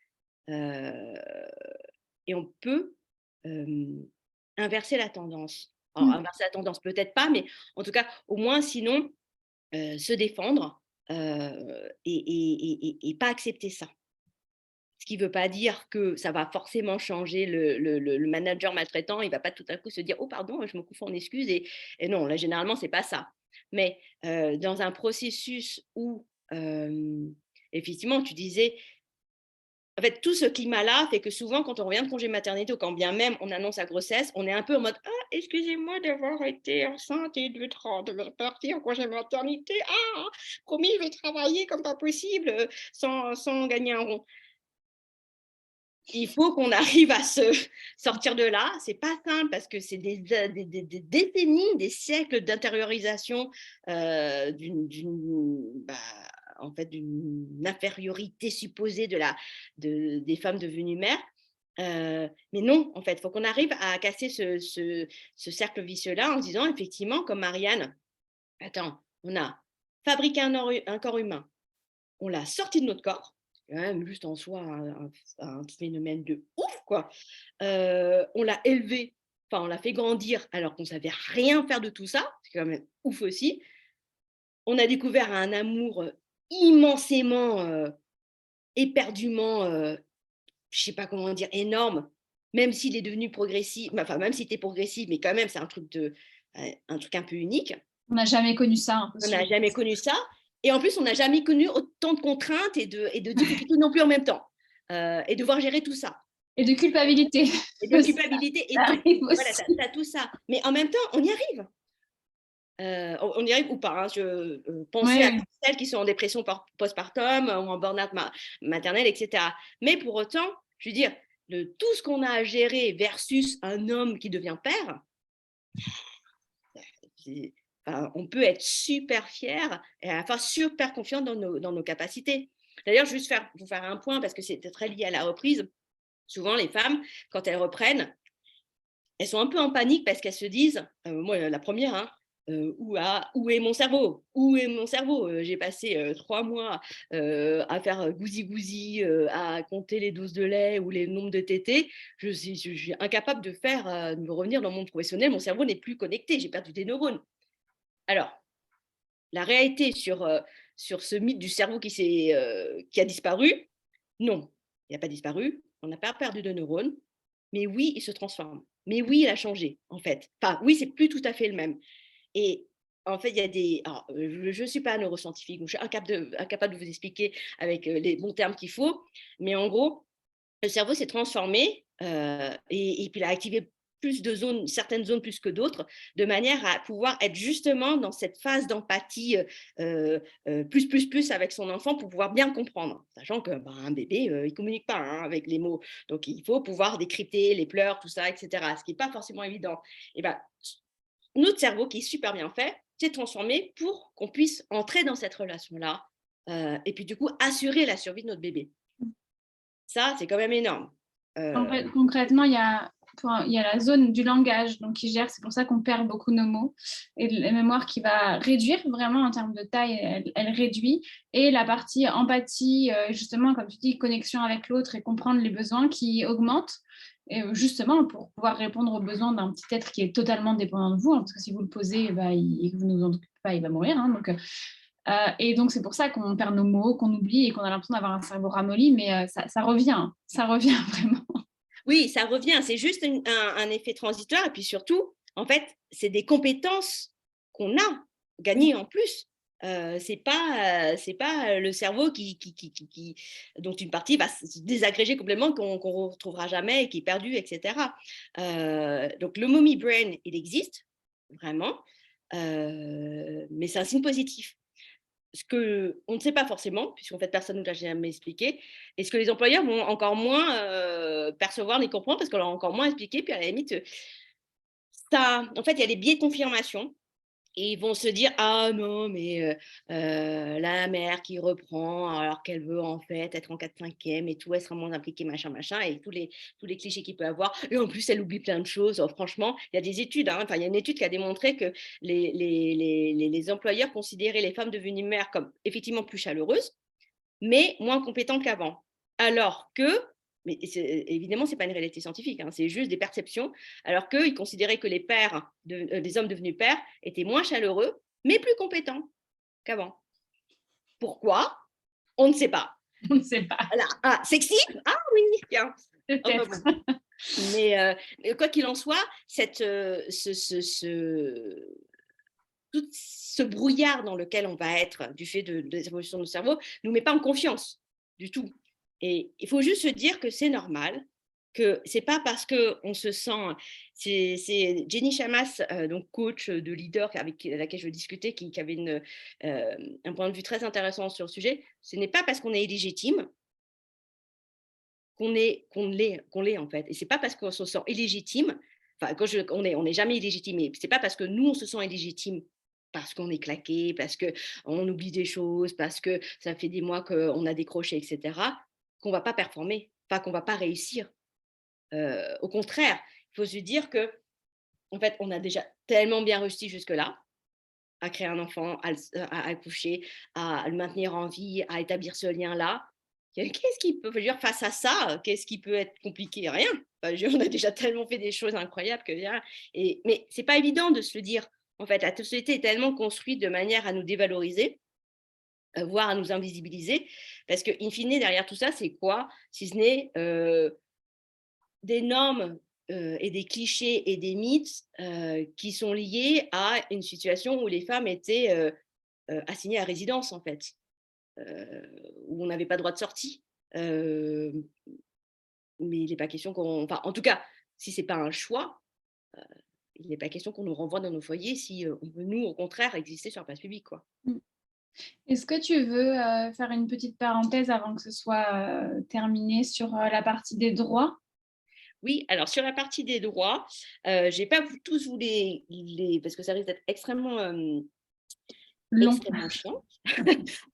et on peut inverser la tendance. Alors, inverser la tendance, peut-être pas, mais en tout cas, au moins, sinon, se défendre et pas accepter ça. Ce qui ne veut pas dire que ça va forcément changer le manager maltraitant. Il ne va pas tout à coup se dire: «Oh pardon, je me confonds en excuses» et non, là, généralement, ce n'est pas ça. Mais dans un processus où, effectivement, tu disais en fait, tout ce climat-là fait que souvent, quand on revient de congé maternité ou quand bien même on annonce sa grossesse, on est un peu en mode: «Ah, excusez-moi d'avoir été enceinte et de partir en congé maternité. Ah! Promis, je vais travailler comme pas possible, sans gagner un rond». Il faut qu'on arrive à se sortir de là. C'est pas simple parce que c'est des décennies, des siècles d'intériorisation, bah, en fait, d'une infériorité supposée des femmes devenues mères. Mais non, en fait, il faut qu'on arrive à casser ce cercle vicieux-là en se disant effectivement, comme Marianne: «Attends, on a fabriqué un corps humain, on l'a sorti de notre corps, c'est quand même juste en soi un phénomène de ouf, quoi. On l'a élevé, enfin, on l'a fait grandir alors qu'on savait rien faire de tout ça, c'est quand même ouf aussi. On a découvert un amour, immensément, éperdument, je sais pas comment dire, énorme, même s'il est devenu progressif, enfin, même s'il était progressif, mais quand même, c'est un truc un peu unique. On n'a jamais connu ça, On n'a impossible. jamais connu ça et en plus, on n'a jamais connu autant de contraintes et de difficultés non plus en même temps, et devoir gérer tout ça Et de culpabilité et de aussi, culpabilité ça et tout. arrive Voilà, aussi. tu as tout ça, mais en même temps, on y arrive. On y arrive ou pas, hein, Oui, pensez à oui. toutes celles qui sont en dépression postpartum ou en burn-out maternel et cetera. Mais pour autant, je veux dire, tout ce qu'on a à gérer versus un homme qui devient père, c'est enfin, on peut être super fier et à la fois super confiant dans nos capacités. D'ailleurs, juste pour faire un point, parce que c'est très lié à la reprise, souvent les femmes, quand elles reprennent, elles sont un peu en panique parce qu'elles se disent, moi la première, hein, «Où est mon cerveau? Où est mon cerveau? J'ai passé, 3 mois, à faire gousi-gousi, à compter les doses de lait ou les nombres de tétés. Je suis incapable de me revenir dans le monde professionnel. Mon cerveau n'est plus connecté, j'ai perdu des neurones». Alors, la réalité sur ce mythe du cerveau qui a disparu, non, il n'a pas disparu, on n'a pas perdu de neurones, mais oui, il se transforme. Mais oui, il a changé, en fait. Enfin, oui, c'est plus tout à fait le même. Et en fait, il y a des alors, je ne suis pas neuroscientifique, donc je suis incapable de vous expliquer avec, les bons termes qu'il faut, mais en gros, le cerveau s'est transformé, et puis il a activé certaines zones plus que d'autres, de manière à pouvoir être justement dans cette phase d'empathie, plus avec son enfant pour pouvoir bien comprendre. Sachant que, ben, un bébé, il ne communique pas, hein, avec les mots. Donc il faut pouvoir décrypter les pleurs, tout ça et cetera, ce qui est pas forcément évident. Et ben, notre cerveau qui est super bien fait, s'est transformé pour qu'on puisse entrer dans cette relation-là, et puis du coup assurer la survie de notre bébé. Ça, c'est quand même énorme. En Heu, fait, concrètement, il y a la zone du langage donc, qui gère, c'est pour ça qu'on perd beaucoup nos mots et la mémoire qui va réduire vraiment en termes de taille, elle réduit et la partie empathie, justement, comme tu dis, connexion avec l'autre et comprendre les besoins qui augmente et justement pour pouvoir répondre aux besoins d'un petit être qui est totalement dépendant de vous, hein, parce que si vous le posez bah, et que vous ne vous en occupez pas, il va mourir. Hein, donc, et donc, c'est pour ça qu'on perd nos mots, qu'on oublie et qu'on a l'impression d'avoir un cerveau ramolli, mais ça revient, ça revient vraiment. oui, ça revient, c'est juste un effet transitoire et puis surtout, en fait, c'est des compétences qu'on a gagnées en plus. C'est pas le cerveau dont une partie va se désagréger complètement, qu'on retrouvera jamais et qui est perdu et cetera. Donc le mommy brain, il existe vraiment, mais c'est un signe positif. Ce qu'on ne sait pas forcément, puisqu'en fait personne ne nous l'a jamais expliqué, et ce que les employeurs vont encore moins, percevoir ni comprendre parce qu'on leur a encore moins expliqué, puis à la limite, ça en fait, il y a des biais de confirmation et ils vont se dire: «Ah non, mais la mère qui reprend alors qu'elle veut en fait être en 4/5e et tout, elle sera moins impliquée machin, machin» et tous les clichés qu'il peut avoir et en plus elle oublie plein de choses. Franchement, il y a des études, hein, enfin il y a une étude qui a démontré que les employeurs considéraient les femmes devenues mères comme effectivement plus chaleureuses, mais moins compétentes qu'avant. Alors que Mais évidemment, ce n'est pas une réalité scientifique, hein, c'est juste des perceptions, alors qu'ils considéraient que les hommes devenus pères étaient moins chaleureux, mais plus compétents qu'avant. Pourquoi? On ne sait pas. On ne sait pas. Voilà. Ah, sexisme? Ah oui, tiens. Enfin, Peut-être. bon. Mais quoi qu'il en soit, tout ce brouillard dans lequel on va être du fait de l'évolution de nos cerveaux ne nous met pas en confiance du tout. Et il faut juste se dire que c'est normal, que c'est pas parce qu'on se sent. C'est Jenny Chamas, donc coach de leader avec laquelle je veux discuter, qui avait un point de vue très intéressant sur le sujet. Ce n'est pas parce qu'on est illégitime qu'on l'est en fait. Et c'est pas parce qu'on se sent illégitime, enfin on n'est jamais illégitime, mais c'est pas parce que nous on se sent illégitime parce qu'on est claqué, parce qu'on oublie des choses, parce que ça fait des mois qu'on a décroché, etc., qu'on va pas performer, enfin qu'on va pas réussir. Au contraire, il faut se dire que en fait, on a déjà tellement bien réussi jusque-là, à créer un enfant, à accoucher, à le maintenir en vie, à établir ce lien-là. Qu'est-ce qui peut, je veux dire, face à ça, qu'est-ce qui peut être compliqué? Rien. Enfin, on a déjà tellement fait des choses incroyables que rien. Mais c'est pas évident de se le dire. En fait, la société est tellement construite de manière à nous dévaloriser, voire à nous invisibiliser, parce que in fine, derrière tout ça, c'est quoi? Si ce n'est des normes et des clichés et des mythes qui sont liés à une situation où les femmes étaient assignées à résidence, en fait, où on n'avait pas droit de sortie. Mais il n'est pas question qu'on. Enfin, en tout cas, si ce n'est pas un choix, euh, il n'est pas question qu'on nous renvoie dans nos foyers si on veut, nous, au contraire, exister sur la place publique, quoi. Est-ce que tu veux faire une petite parenthèse avant que ce soit terminé sur la partie des droits? Oui, alors sur la partie des droits, je n'ai pas tous vous parce que ça risque d'être Long. extrêmement chiant.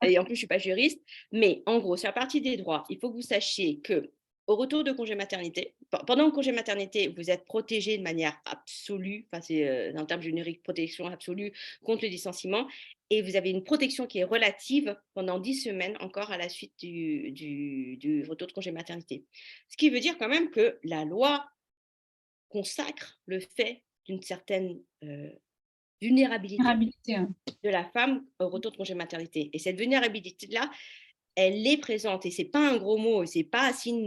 Et en plus, je ne suis pas juriste. Mais en gros, sur la partie des droits, il faut que vous sachiez que au retour de congé maternité, pendant le congé maternité, vous êtes protégé de manière absolue, enfin c'est un terme générique, protection absolue contre le licenciement, et vous avez une protection qui est relative pendant 10 semaines encore à la suite du retour de congé maternité. Ce qui veut dire quand même que la loi consacre le fait d'une certaine vulnérabilité Vulnérabilité, hein. de la femme au retour de congé maternité. Et cette vulnérabilité-là, elle est présente et c'est pas un gros mot, c'est pas un signe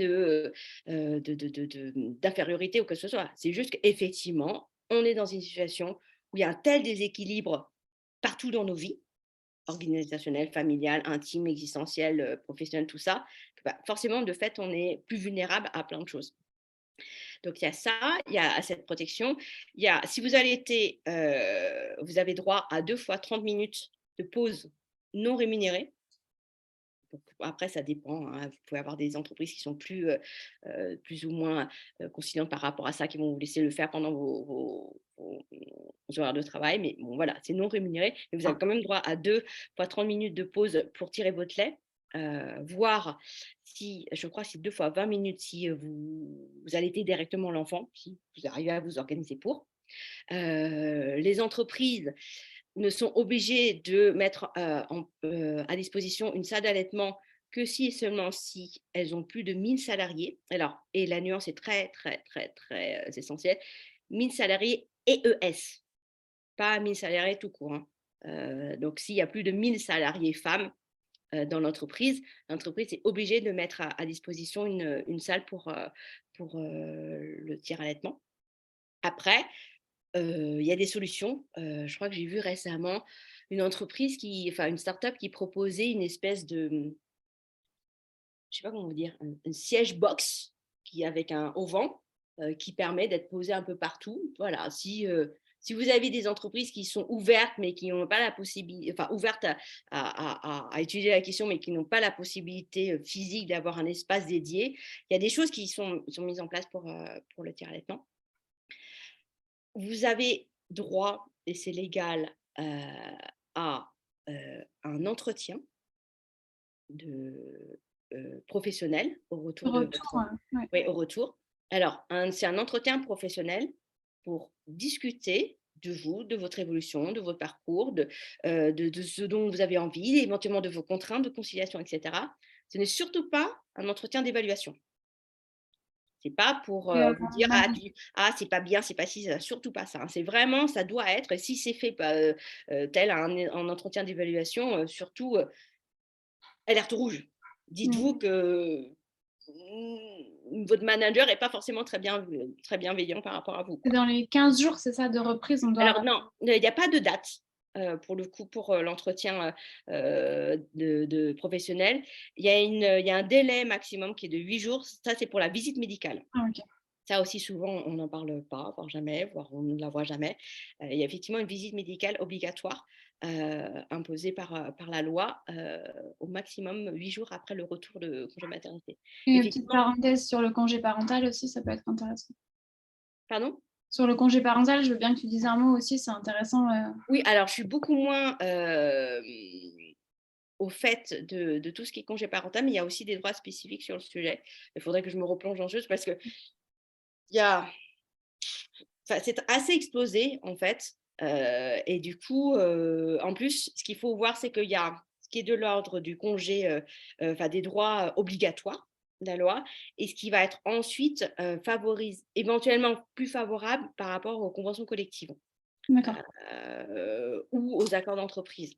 d'infériorité ou que ce soit. C'est juste qu'effectivement, on est dans une situation où il y a un tel déséquilibre partout dans nos vies, organisationnelles, familiales, intimes, existentielles, professionnelles, tout ça, que, bah, forcément, de fait, on est plus vulnérable à plein de choses. Donc il y a ça, il y a cette protection. Il y a, si vous allaitez, vous avez droit à 2 fois 30 minutes de pause non rémunérée. Donc, après, ça dépend, hein. Vous pouvez avoir des entreprises qui sont plus ou moins conciliantes par rapport à ça, qui vont vous laisser le faire pendant vos horaires de travail. Mais bon, voilà, c'est non rémunéré. Mais vous avez quand même droit à 2 fois 30 minutes de pause pour tirer votre lait, voire si, je crois, c'est 2 fois 20 minutes si vous allaitez directement l'enfant, si vous arrivez à vous organiser pour. Les entreprises ne sont obligées de mettre à disposition une salle d'allaitement que si et seulement si elles ont plus de 1000 salariés. Alors, et la nuance est très, très, très, très essentielle. 1000 salariés EES, pas 1000 salariés tout court, hein. Donc, s'il y a plus de 1000 salariés femmes dans l'entreprise est obligée de mettre à disposition une salle pour le tir-allaitement. Après, il y a des solutions. Je crois que j'ai vu récemment une start-up qui proposait une espèce de, je sais pas comment vous dire, un siège box avec un auvent qui permet d'être posé un peu partout. Voilà, si vous avez des entreprises qui sont ouvertes, mais qui n'ont pas la possibilité, enfin ouvertes à étudier la question, mais qui n'ont pas la possibilité physique d'avoir un espace dédié, il y a des choses qui sont mises en place pour le tir-allaitement. Vous avez droit, et c'est légal, à un entretien professionnel au retour de Retour, votre. ouais. Oui, au retour. Alors, c'est un entretien professionnel pour discuter de vous, de votre évolution, de votre parcours, de ce dont vous avez envie, éventuellement de vos contraintes de conciliation, etc. Ce n'est surtout pas un entretien d'évaluation. C'est pas pour Et, vous dire c'est pas bien, c'est pas si, surtout pas ça, hein. C'est vraiment, ça doit être, si c'est fait tel un entretien d'évaluation, surtout alerte rouge. Dites-vous que votre manager n'est pas forcément très bienveillant par rapport à vous, c'est quoi. dans les 15 jours, c'est ça, de reprise, on doit… Alors non, il n'y a pas de date, pour le coup, pour, l'entretien, de professionnel. Il y a un délai maximum qui est de 8 jours. Ça, c'est pour la visite médicale. Ah, OK. Ça aussi, souvent, on n'en parle pas, voire jamais, voire on ne la voit jamais. Il y a effectivement une visite médicale obligatoire, imposée par la loi, au maximum 8 jours après le retour de congé maternité. Et une petite Effectivement, parenthèse sur le congé parental aussi, ça peut être intéressant. pardon? Sur le congé parental, je veux bien que tu dises un mot aussi, c'est intéressant. Oui, alors je suis beaucoup moins, au fait de tout ce qui est congé parental, mais il y a aussi des droits spécifiques sur le sujet. Il faudrait que je me replonge dans le jeu parce qu'il y a, enfin, c'est assez explosé en fait. Et du coup, en plus, ce qu'il faut voir, c'est qu'il y a ce qui est de l'ordre du congé, enfin des droits obligatoires de la loi, et ce qui va être ensuite favorise, éventuellement plus favorable par rapport aux conventions collectives. D'accord. Ou aux accords d'entreprise.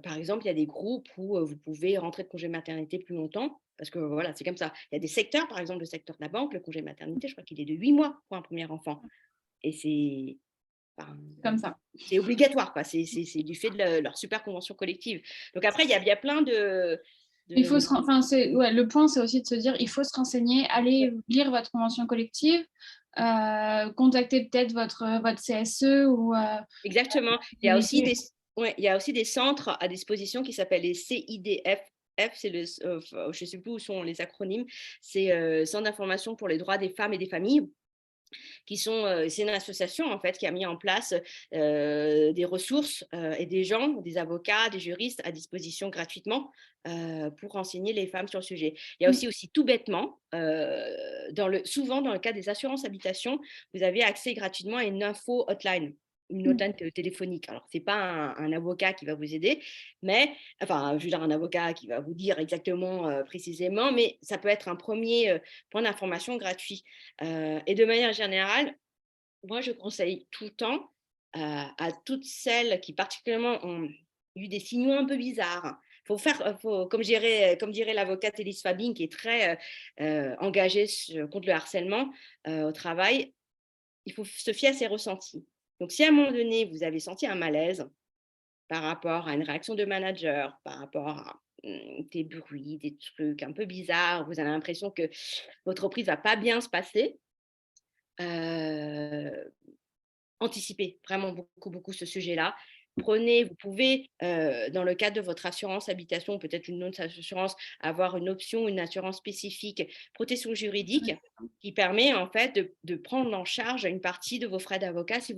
Par exemple, il y a des groupes où, vous pouvez rentrer de congé maternité plus longtemps parce que voilà, c'est comme ça. Il y a des secteurs, par exemple le secteur de la banque, le congé maternité, je crois qu'il est de 8 mois pour un premier enfant, et enfin, C'est comme ça. c'est obligatoire, quoi. C'est du fait de leur super convention collective. Donc après, il y a plein Il faut de enfin, ouais, le point, c'est aussi de se dire, il faut se renseigner, aller lire votre convention collective, contacter peut-être votre CSE ou exactement. Il y a aussi des ouais, il y a aussi des centres à disposition qui s'appellent les CIDF. C'est je ne sais plus où sont les acronymes. C'est, Centre d'information pour les droits des femmes et des familles, qui sont, c'est une association en fait qui a mis en place, des ressources, et des gens, des avocats, des juristes à disposition gratuitement, pour renseigner les femmes sur le sujet. Il y a aussi tout bêtement, souvent dans le cas des assurances habitation, vous avez accès gratuitement à une info hotline. Une hotline téléphonique. Alors, ce n'est pas un avocat qui va vous aider, mais enfin, je veux dire, un avocat qui va vous dire exactement, précisément, mais ça peut être un premier point d'information gratuit. Et de manière générale, moi, je conseille tout le temps, à toutes celles qui particulièrement ont eu des signaux un peu bizarres. Faut, comme dirait l'avocate Elise Fabing, qui est très engagée contre le harcèlement au travail, il faut se fier à ses ressentis. Donc, si à un moment donné, vous avez senti un malaise par rapport à une réaction de manager, par rapport à des bruits, des trucs un peu bizarres, vous avez l'impression que votre reprise va pas bien se passer, Heu, anticipez vraiment beaucoup, beaucoup ce sujet-là. Vous pouvez, dans le cadre de votre assurance habitation, peut-être une autre assurance, avoir une option, une assurance spécifique protection juridique qui permet en fait de prendre en charge une partie de vos frais d'avocat si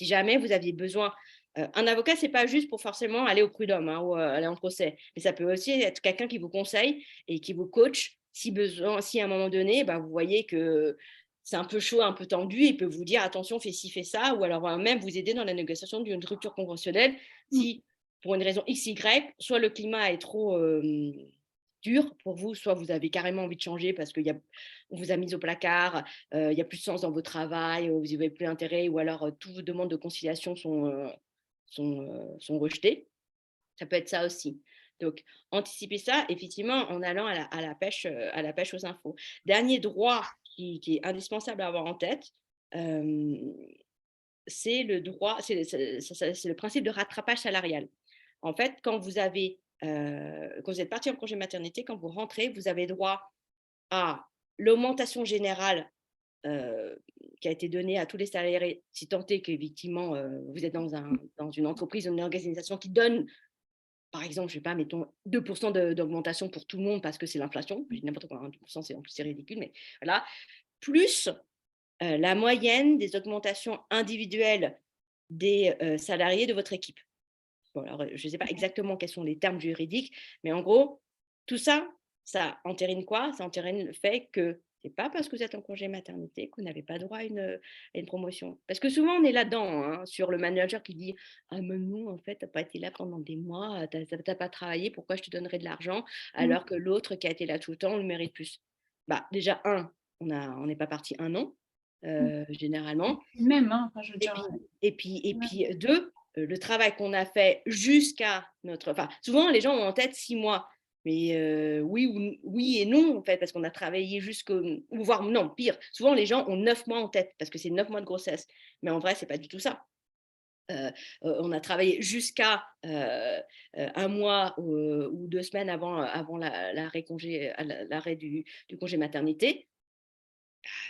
jamais vous aviez besoin. Un avocat, c'est pas juste pour forcément aller au prud'homme, hein, ou, aller en procès, mais ça peut aussi être quelqu'un qui vous conseille et qui vous coach si besoin, si à un moment donné, bah, vous voyez que c'est un peu chaud, un peu tendu, il peut vous dire: «Attention, fais ci, fais ça», ou alors même vous aider dans la négociation d'une rupture conventionnelle si, pour une raison X, Y, soit le climat est trop, dur pour vous, soit vous avez carrément envie de changer parce qu'on vous a mis au placard, il y a plus de sens dans votre travail, vous n'y avez plus intérêt, ou alors, toutes vos demandes de conciliation sont rejetées. Ça peut être ça aussi. Donc, anticiper ça, effectivement, en allant à la pêche aux infos. Dernier droit qui est indispensable à avoir en tête, hem, c'est le droit, c'est le principe de rattrapage salarial. En fait, quand vous êtes parti en congé maternité, quand vous rentrez, vous avez droit à l'augmentation générale, qui a été donnée à tous les salariés, si tant est qu'effectivement, vous êtes dans une entreprise, une organisation qui donne, par exemple, je sais pas, mettons 2 d'augmentation pour tout le monde parce que c'est l'inflation. Je dis n'importe quoi, hein, 2, c'est en plus c'est ridicule, mais voilà. Plus, la moyenne des augmentations individuelles des, salariés de votre équipe. Bon alors, je ne sais pas exactement quels sont les termes juridiques, mais en gros, tout ça, ça entérine quoi? Ça entérine le fait que c'est pas parce que vous êtes en congé maternité que vous n'avez pas droit à une promotion. Parce que souvent on est là-dedans, hein, sur le manager qui dit: «Ah mais non, en fait, tu as pas été là pendant des mois, tu as pas travaillé, pourquoi je te donnerais de l'argent?» alors que l'autre qui a été là tout le temps le mérite plus. Bah, déjà 1. On n'est pas parti un an, généralement. Même, hein, enfin, je veux Et dire, puis, ouais. deux, le travail qu'on a fait jusqu'à notre. Enfin, souvent, les gens ont en tête 6 mois. Mais oui et non, en fait, parce qu'on a travaillé jusqu'au. Ou voire non, pire. Souvent, les gens ont 9 mois en tête, parce que c'est 9 mois de grossesse. Mais en vrai, c'est pas du tout ça. On a travaillé jusqu'à 1 mois ou 2 semaines avant l'arrêt du congé maternité.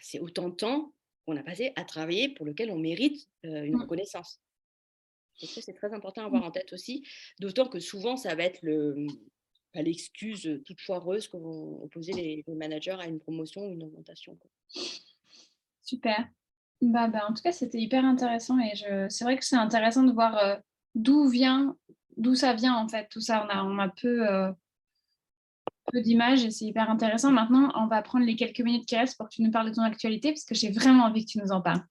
C'est autant de temps qu'on a passé à travailler pour lequel on mérite une Mmh. reconnaissance. Et ça, c'est très important à avoir en tête aussi, d'autant que souvent, ça va être l'excuse toute foireuse que vont opposer les managers à une promotion ou une augmentation, quoi. Super. En tout cas, c'était hyper intéressant et c'est vrai que c'est intéressant de voir, d'où ça vient, en fait, tout ça. On a peu d'images et c'est hyper intéressant. Maintenant, on va prendre les quelques minutes qui restent pour que tu nous parles de ton actualité, parce que j'ai vraiment envie que tu nous en parles.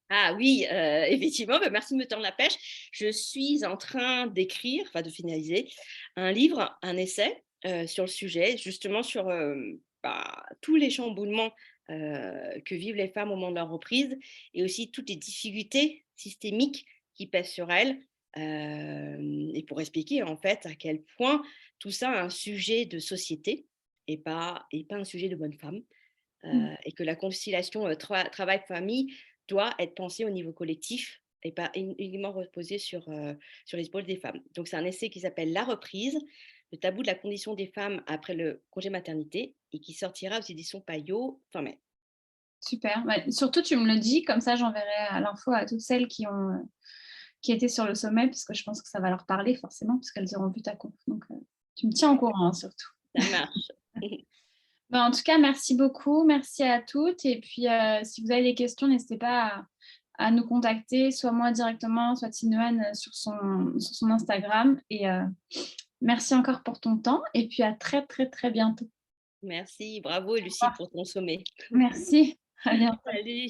Ah oui, effectivement, bah, merci de me tendre la pêche. Je suis en train d'écrire, enfin de finaliser, un livre, un essai, sur le sujet, justement sur, tous les chamboulements, que vivent les femmes au moment de leur reprise et aussi toutes les difficultés systémiques qui pèsent sur elles, et pour expliquer, en fait, à quel point tout ça est un sujet de société et pas un sujet de bonne femme. Mmh. Et que la conciliation, travail-famille doit être pensée au niveau collectif et pas uniquement reposer sur les épaules des femmes. Donc c'est un essai qui s'appelle «La reprise, le tabou de la condition des femmes après le congé maternité» et qui sortira aux éditions Payot fin mai. Super. Surtout, tu me le dis, comme ça, j'enverrai l'info à toutes celles qui étaient sur le sommet, parce que je pense que ça va leur parler forcément, parce qu'elles auront vu ta conf. Donc, tu me tiens au courant, hein, surtout. Ça marche. En tout cas, merci beaucoup. Merci à toutes. Et puis, si vous avez des questions, n'hésitez pas à nous contacter, soit moi directement, soit Tinoane sur son Instagram. Et merci encore pour ton temps. Et puis, à très, très, très bientôt. Merci, bravo Lucie pour ton sommet. Merci. À bientôt. Salut.